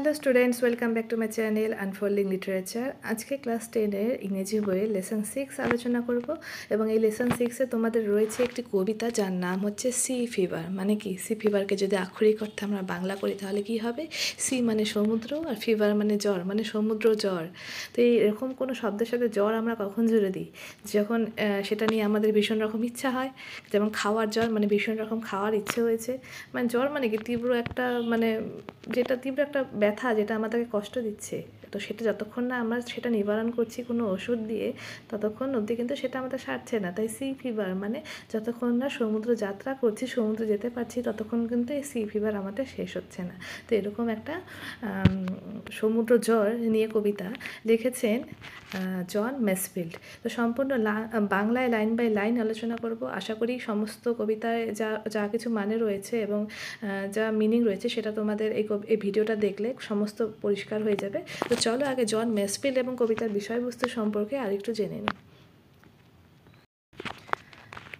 Hello students, welcome back to my channel unfolding literature. আজকে class 10-এর ইংরেজি বইয়ের lesson 6 আলোচনা করব এবং এই লেসন 6-এ তোমাদের রয়েছে একটি কবিতা যার নাম হচ্ছে সি ফিভার। মানে কি, সি ফিভারকে যদি আক্ষরিক অর্থে আমরা বাংলা করি তাহলে কি হবে? সি মানে সমুদ্র আর ফিভার মানে জ্বর, মানে সমুদ্র জ্বর। তো এই এরকম কোনো শব্দের সাথে জ্বর আমরা কখন জুড়ে দিই? যখন সেটা নিয়ে আমাদের ভীষণ রকম ইচ্ছা হয়, যেমন খাওয়ার জ্বর, মানে ভীষণ রকম খাওয়ার ইচ্ছে হয়েছে। মানে জ্বর মানে কি, তীব্র একটা মানে যেটা তীব্র একটা ব্যথা যেটা আমাদেরকে কষ্ট দিচ্ছে, তো সেটা যতক্ষণ না আমরা সেটা নিবারণ করছি কোনো ওষুধ দিয়ে, ততক্ষণ অবধি কিন্তু সেটা আমাদের সারছে না। তাই সি ফিভার মানে যতক্ষণ না সমুদ্র যাত্রা করছি, সমুদ্রে যেতে পারছি, ততক্ষণ কিন্তু এই সি ফিভার আমাদের শেষ হচ্ছে না। তো এরকম একটা সমুদ্র জ্বর নিয়ে কবিতা লিখেছেন জন মেসফিল্ড। তো সম্পূর্ণ বাংলায় লাইন বাই লাইন আলোচনা করব। আশা করি সমস্ত কবিতায় যা যা কিছু মানে রয়েছে এবং যা মিনিং রয়েছে সেটা তোমাদের এই ভিডিওটা দেখলে সমস্ত পরিষ্কার হয়ে যাবে। তো চলো আগে জন মেসফিল্ড এবং কবিতার বিষয়বস্তু সম্পর্কে আরেকটু জেনে নিই।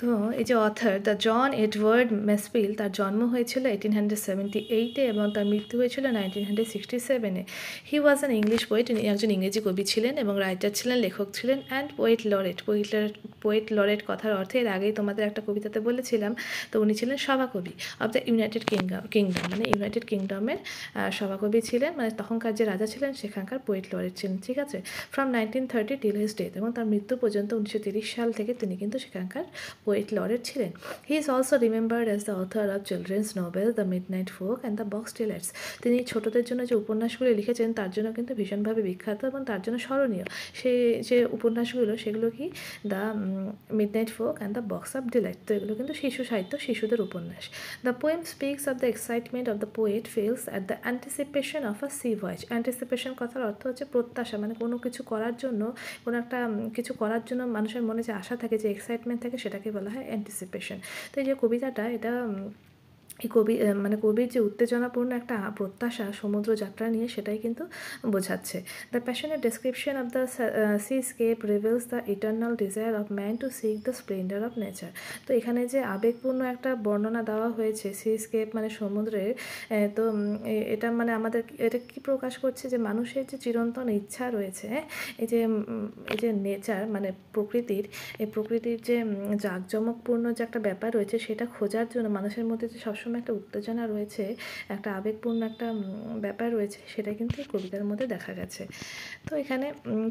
তো এই যে author the John Edward Masefield, তার জন্ম হয়েছিল 1878-এ এবং তার মৃত্যু হয়েছিল 1967-এ। He was an English poet, তিনি একজন ইংরেজি কবি ছিলেন এবং রাইটার ছিলেন, লেখক ছিলেন, and poet laureate. Poet laureate কথার অর্থে এর আগেই তোমাদের একটা কবিতাতে বলেছিলাম। তো উনি ছিলেন সভাকবি অব দ্য ইউনাইটেড কিংডম, মানে ইউনাইটেড কিংডমের সভাকবি ছিলেন, মানে তখনকার যে রাজা ছিলেন সেখানকার পোয়েট লরেট ছিলেন, ঠিক আছে। ফ্রম 1930 টিল হিজ ডেথ, এবং তার মৃত্যু পর্যন্ত 1930 সাল থেকে তিনি কিন্তু সেখানকার পোয়েট লরেট ছিলেন। He is also remembered as the author of children's Nobel the midnight folk and the box tailors. তিনি ছোটদের জন্য যে উপন্যাসগুলি লিখেছেন তার জন্য কিন্তু ভীষণভাবে বিখ্যাত এবং তার জন্য স্মরণীয়। সেই যে উপন্যাসগুলো সেগুলো কি, the midnight folk and the box of Deloitte. তো এগুলো কিন্তু শিশু সাহিত্য, শিশুদের উপন্যাস। The poem speaks of the excitement of the poet feels at the anticipation of a C voice. Anticipation কথার অর্থ হচ্ছে প্রত্যাশা, মানে কোনো কিছু করার জন্য, কোনো একটা কিছু করার জন্য মানুষের মনে যে আশা থাকে, যে এক্সাইটমেন্ট থাকে, সেটাকে বলা হয় অ্যান্টিসিপেশন। তো এই যে কবিতাটা, এটা এই মানে কবির যে উত্তেজনাপূর্ণ একটা প্রত্যাশা সমুদ্র যাত্রা নিয়ে, সেটাই কিন্তু বোঝাচ্ছে। The passionate description of the seascape reveals the eternal desire of man to seek the splendour of nature. তো এখানে যে আবেগপূর্ণ একটা বর্ণনা দেওয়া হয়েছে, সি স্কেপ মানে সমুদ্রের, তো এটা মানে আমাদের এটা কি প্রকাশ করছে, যে মানুষের যে চিরন্তন ইচ্ছা রয়েছে, এই যে নেচার মানে প্রকৃতির, এই প্রকৃতির যে জাঁকজমকপূর্ণ যে একটা ব্যাপার রয়েছে, সেটা খোঁজার জন্য মানুষের মধ্যে যে সবসময় একটা উত্তেজনা রয়েছে, একটা আবেগপূর্ণ একটা ব্যাপার রয়েছে, সেটা কিন্তু এই কবিতার মধ্যে দেখা গেছে। তো এখানে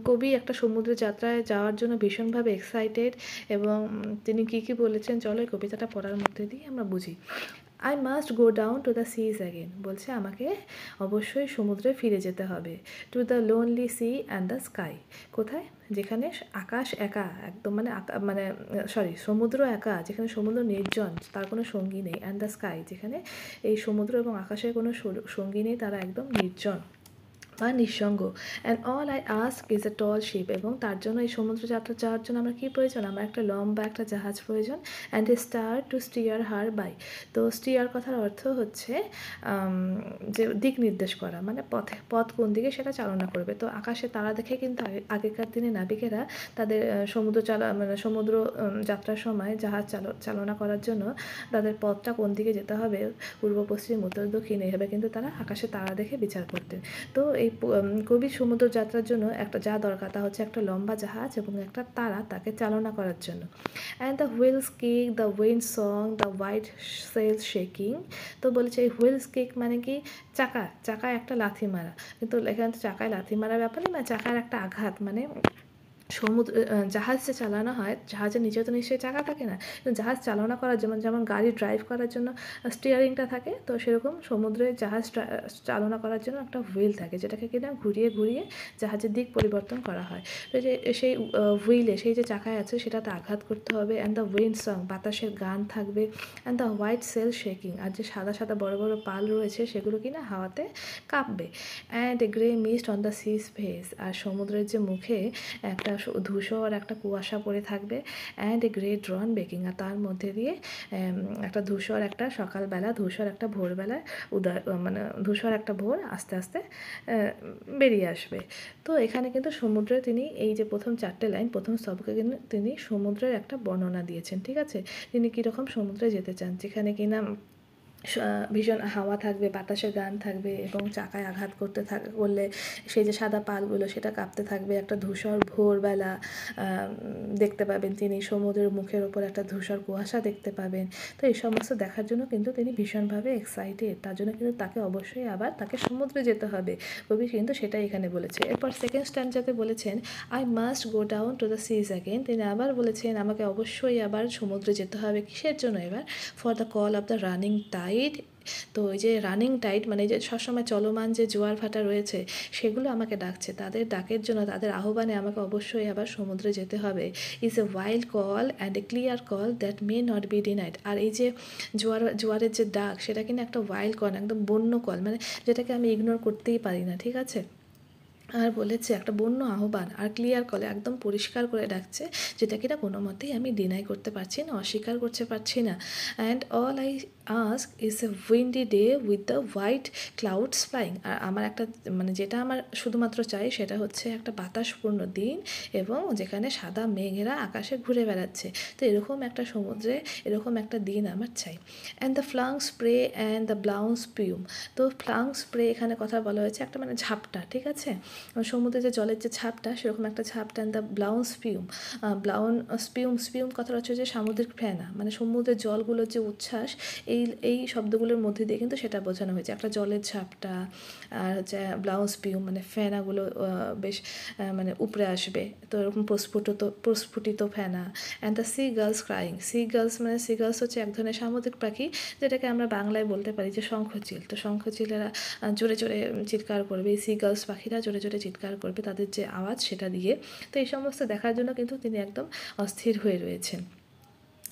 কবি একটা সমুদ্র যাত্রায় যাওয়ার জন্য ভীষণভাবে এক্সাইটেড, এবং তিনি কী কী বলেছেন চলো এই কবিতাটা পড়ার মধ্যে দিয়ে আমরা বুঝি। I must go down to the seas again, বলছে আমাকে অবশ্যই সমুদ্রে ফিরে যেতে হবে। To the lonely sea and the sky, কোথায়? যেখানে আকাশ একা, একদম মানে সমুদ্র একা, যেখানে সমুদ্র নির্জন, তার কোনো সঙ্গী নেই, অ্যান্ড দ্য স্কাই, যেখানে এই সমুদ্র এবং আকাশের কোনো সঙ্গী নেই, তারা একদম নির্জন বা নিঃসঙ্গ। And all I ask is a tall ship, এবং তার জন্য এই সমুদ্র যাত্রা যাওয়ার জন্য আমার কী প্রয়োজন? আমার একটা লম্বা একটা জাহাজ প্রয়োজন। And a star to steer her by. তো স্টিয়ার কথার অর্থ হচ্ছে যে দিক নির্দেশ করা, মানে পথ কোন দিকে সেটা চালনা করবে। তো আকাশে তারা দেখে কিন্তু আগেকার দিনে নাবিকেরা তাদের সমুদ্র যাত্রার সময় জাহাজ চালনা করার জন্য তাদের পথটা কোন দিকে যেতে হবে, পূর্ব পশ্চিম উত্তর দক্ষিণ, এইভাবে কিন্তু তারা আকাশে তারা দেখে বিচার করতেন। তো এই কবির সমুদ্র যাত্রার জন্য একটা যা দরকার তা হচ্ছে একটা লম্বা জাহাজ এবং একটা তারা তাকে চালনা করার জন্য। And the wheel's kick, the wind song, the white sail's shaking. তো বলেছে এই হুইলস কিক মানে কি, চাকায় একটা লাথি মারা, কিন্তু এখানে তো চাকায় লাথি মারার ব্যাপার নেই, মানে চাকার একটা আঘাত, মানে জাহাজ যে চালানো হয়, জাহাজের নিচে তো নিশ্চয়ই চাকা থাকে না, জাহাজ চালনা করার যেমন গাড়ি ড্রাইভ করার জন্য স্টিয়ারিংটা থাকে, তো সেরকম সমুদ্রে জাহাজ চালনা করার জন্য একটা হুইল থাকে, যেটাকে কিনা ঘুরিয়ে ঘুরিয়ে জাহাজের দিক পরিবর্তন করা হয়। তো যে সেই হুইলে, সেই যে চাকায় আছে সেটাতে আঘাত করতে হবে। অ্যান্ড দ্য উইন্ড সং, বাতাসের গান থাকবে। And the white sail shaking, আর যে সাদা সাদা বড় বড় পাল রয়েছে সেগুলো কিনা হাওয়াতে কাঁপবে। And a grey mist on the sea's face, আর সমুদ্রের যে মুখে একটা ধূসর একটা কুয়াশা পড়ে থাকবে। And a grey dawn breaking, আর তার মধ্যে দিয়ে একটা ধূসর একটা সকালবেলা, ধূসর একটা ভোরবেলায় মানে ধূসর একটা ভোর আস্তে আস্তে বেরিয়ে আসবে। তো এখানে কিন্তু সমুদ্রে তিনি এই যে প্রথম 4টে লাইন, প্রথম স্তবকে কিন্তু তিনি সমুদ্রের একটা বর্ণনা দিয়েছেন, ঠিক আছে। তিনি কীরকম সমুদ্রে যেতে চান, যেখানে কিনা ভীষণ হাওয়া থাকবে, বাতাসে গান থাকবে এবং চাকায় আঘাত করলে সেই যে সাদা পালগুলো সেটা কাঁপতে থাকবে। একটা ধূসর ভোরবেলা দেখতে পাবেন তিনি, সমুদ্রের মুখের ওপর একটা ধূসর কুয়াশা দেখতে পাবেন। তো এই সমস্ত দেখার জন্য কিন্তু তিনি ভীষণভাবে এক্সাইটেড। তার জন্য কিন্তু তাকে অবশ্যই আবার তাকে সমুদ্রে যেতে হবে। কবি কিন্তু সেটাই এখানে বলেছে। এরপর সেকেন্ড স্ট্যান্জাতে বলেছেন I must go down to the seas again. তিনি আবার বলেছেন আমাকে অবশ্যই আবার সমুদ্রে যেতে হবে। কিসের জন্য এবার? For the call of the running tide. তো ওই যে রানিং টাইড মানে যে সবসময় চলমান যে জোয়ার ভাটা রয়েছে সেগুলো আমাকে ডাকছে। তাদের ডাকের জন্য, তাদের আহ্বানে আমাকে অবশ্যই আবার সমুদ্রে যেতে হবে। Is a wild call and a clear call that may not be denied. আর এই যে জোয়ারের যে ডাক সেটা কিন্তু একটা ওয়াইল্ড কল, একদম বন্য কল, মানে যেটাকে আমি ইগনোর করতেই পারি না, ঠিক আছে? আর বলেছে একটা বন্য আহ্বান, আর ক্লিয়ার কলে একদম পরিষ্কার করে ডাকছে, যেটা কিনা কোনো মতেই আমি ডিনাই করতে পারছি না, অস্বীকার করতে পারছি না। And all I ask is a windy day with the white clouds flying. আর আমার একটা মানে যেটা আমার শুধুমাত্র চাই সেটা হচ্ছে একটা বাতাসপূর্ণ দিন এবং যেখানে সাদা মেঘেরা আকাশে ঘুরে বেড়াচ্ছে। তো এরকম একটা সমুদ্রে এরকম একটা দিন আমার চাই। And the flung spray and the blown spume. তো ফ্লাং স্প্রে এখানে কথা বলা হয়েছে একটা মানে ঝাপটা, ঠিক আছে? সমুদ্রে যে জলের যে ছাপটা সেরকম একটা ছাপটা। অ্যান্ড দ্য ব্লাউন স্পিউম, স্পিউম কথাটা হচ্ছে যে সামুদ্রিক ফেনা, মানে সমুদ্রের জলগুলোর যে উচ্ছ্বাস, এই শব্দগুলোর মধ্যে দিয়ে কিন্তু সেটা বোঝানো হয়েছে। একটা জলের ঝাপটা আর হচ্ছে ব্লাউন স্পিউম মানে ফেনাগুলো বেশ মানে উপরে আসবে, তো এরকম প্রস্ফুটিত ফেনা। And the seagulls crying. Seagulls হচ্ছে এক ধরনের সামুদ্রিক পাখি, যেটাকে আমরা বাংলায় বলতে পারি যে শঙ্খচিল। তো শঙ্খচিলেরা জোরে জোরে চিৎকার করবে, এই সি গার্লস পাখিরা জোরে জোরে চিৎকার করবে তাদের যে আওয়াজ সেটা দিয়ে। তো এই সমস্ত দেখার জন্য কিন্তু তিনি একদম অস্থির হয়ে রয়েছেন।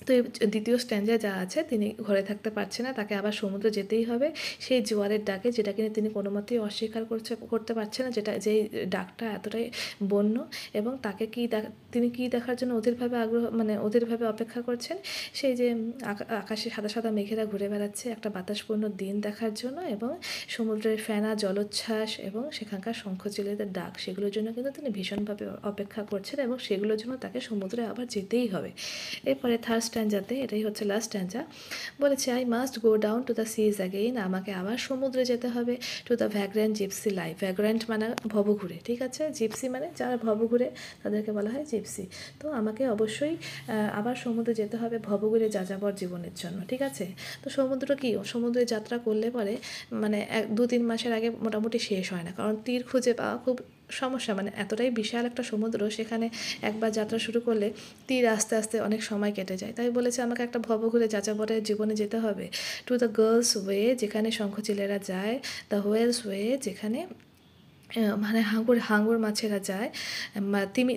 তো এই দ্বিতীয় স্ট্যান্ডায় যা আছে, তিনি ঘরে থাকতে পারছে না, তাকে আবার সমুদ্রে যেতেই হবে সেই জোয়ারের ডাকে, যেটা কিনা তিনি কোনো মতেই অস্বীকার করতে পারছে না, যেটা যেই ডাকটা এতটাই বন্য। এবং তাকে তিনি কী দেখার জন্য অধীরভাবে মানে অধীরভাবে অপেক্ষা করছেন? সেই যে আকাশে সাদা সাদা মেঘেরা ঘুরে বেড়াচ্ছে, একটা বাতাসপূর্ণ দিন দেখার জন্য এবং সমুদ্রের ফেনা জলোচ্ছ্বাস এবং সেখানকার শঙ্খচিলেদের ডাক, সেগুলোর জন্য কিন্তু তিনি ভীষণভাবে অপেক্ষা করছেন এবং সেগুলোর জন্য তাকে সমুদ্রে আবার যেতেই হবে। এরপরে থার্ড স্ট্যান্জাতে, এটাই হচ্ছে লাস্ট স্ট্যান্জা, বলেছে I must go down to the seas again. আমাকে আবার সমুদ্রে যেতে হবে। To the vagrant gypsy life. Vagrant মানে ভবঘুরে, ঠিক আছে? জিপসি মানে যারা ভবঘুরে তাদেরকে বলা হয় জিপসি। তো আমাকে অবশ্যই আবার সমুদ্রে যেতে হবে ভবঘুরে যাযাবর জীবনের জন্য, ঠিক আছে? তো সমুদ্র কি, সমুদ্রে যাত্রা করলে পরে মানে 2-3 মাসের আগে মোটামুটি শেষ হয় না, কারণ তীর খুঁজে পাওয়া খুব সমস্যা। মানে এতটাই বিশাল একটা সমুদ্র, সেখানে একবার যাত্রা শুরু করলে তীর আস্তে আস্তে অনেক সময় কেটে যায়। তাই বলেছে আমাকে একটা ভবঘুরে যাযাবরের জীবনে যেতে হবে। টু দ্য গার্লস ওয়ে, যেখানে শঙ্খচিলেরা যায়। দ্য হোয়েলস ওয়ে, যেখানে মানে হাঙর মাছেরা যায়,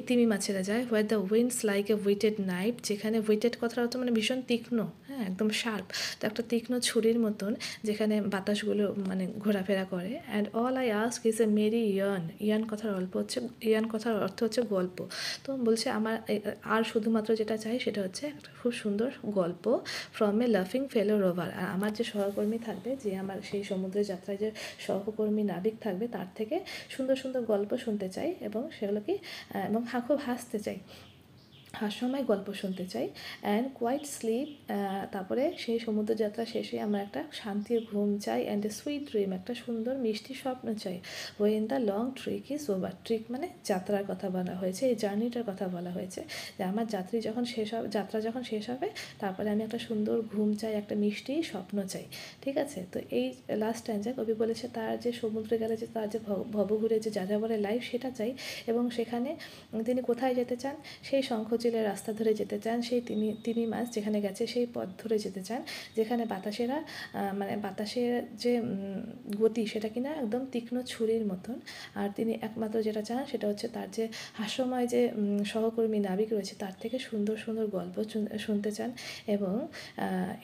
তিমি মাছেরা যায়। Where the winds like a whetted knife, যেখানে উইটেড কথাটা হচ্ছে মানে ভীষণ তীক্ষ্ণ, হ্যাঁ, একদম শার্প। তো একটা তীক্ষ্ণ ছুরির মতন যেখানে বাতাসগুলো মানে ঘোরাফেরা করে। And all I ask is a merry yarn কথার অর্থ হচ্ছে গল্প। তো বলছে আমার আর শুধুমাত্র যেটা চাই সেটা হচ্ছে একটা খুব সুন্দর গল্প ফ্রম এ লাফিং ফেলো রোভার। আর আমার যে সহকর্মী থাকবে, যে আমার সেই সমুদ্রের যাত্রায় যে সহকর্মী নাবিক থাকবে, তার থেকে সুন্দর সুন্দর গল্প শুনতে চাই এবং সেগুলো কি এবং খুব হাসতে চাই, হাস্যময় গল্প শুনতে চাই। অ্যান্ড কোয়াইট স্লিপ, তারপরে সেই সমুদ্রযাত্রা শেষে আমার একটা শান্তির ঘুম চাই। অ্যান্ড এ সুইট ড্রিম, একটা সুন্দর মিষ্টি স্বপ্ন চাই। When the long trick is over. Trick মানে যাত্রার কথা বলা হয়েছে, এই জার্নিটার কথা বলা হয়েছে, যে আমার যাত্রা যখন শেষ হবে তারপরে আমি একটা সুন্দর ঘুম চাই, একটা মিষ্টি স্বপ্ন চাই, ঠিক আছে? তো এই লাস্ট স্ট্যান্জা কবি বলেছে তার যে সমুদ্রে গেলে যে তার যে ভবঘুরে যে যাযাবরের লাইফ সেটা চাই। এবং সেখানে তিনি কোথায় যেতে চান? সেই শঙ্খচিলের রাস্তা ধরে যেতে চান, সেই তিমি মাছ যেখানে গেছে সেই পথ ধরে যেতে চান, যেখানে মানে বাতাসের যে গতি সেটা কিনা একদম তীক্ষ্ণ ছুরির মতন। আর তিনি একমাত্র যেটা চান সেটা হচ্ছে তার যে হাস্যময় যে সহকর্মী নাবিক রয়েছে তার থেকে সুন্দর সুন্দর গল্প শুনতে চান। এবং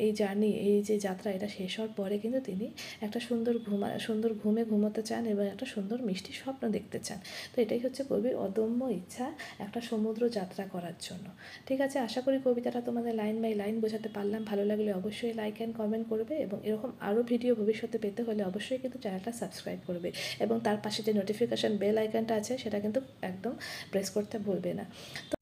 এই জার্নি, এই যে যাত্রা, এটা শেষ হওয়ার পরে কিন্তু তিনি একটা সুন্দর ঘুমে ঘুমোতে চান এবং একটা সুন্দর মিষ্টি স্বপ্ন দেখতে চান। তো এটাই হচ্ছে কবির অদম্য ইচ্ছা একটা সমুদ্র যাত্রা করার জন্য, ঠিক আছে? আশা করি কবিতাটা তোমাদের লাইন বাই লাইন বোঝাতে পারলাম। ভালো লাগলে অবশ্যই লাইক অ্যান্ড কমেন্ট করবে এবং এরকম আরও ভিডিও ভবিষ্যতে পেতে হলে অবশ্যই কিন্তু চ্যানেলটা সাবস্ক্রাইব করবে এবং তার পাশে যে নোটিফিকেশান বেল আইকনটা আছে সেটা কিন্তু একদম প্রেস করতে ভুলবে না। তো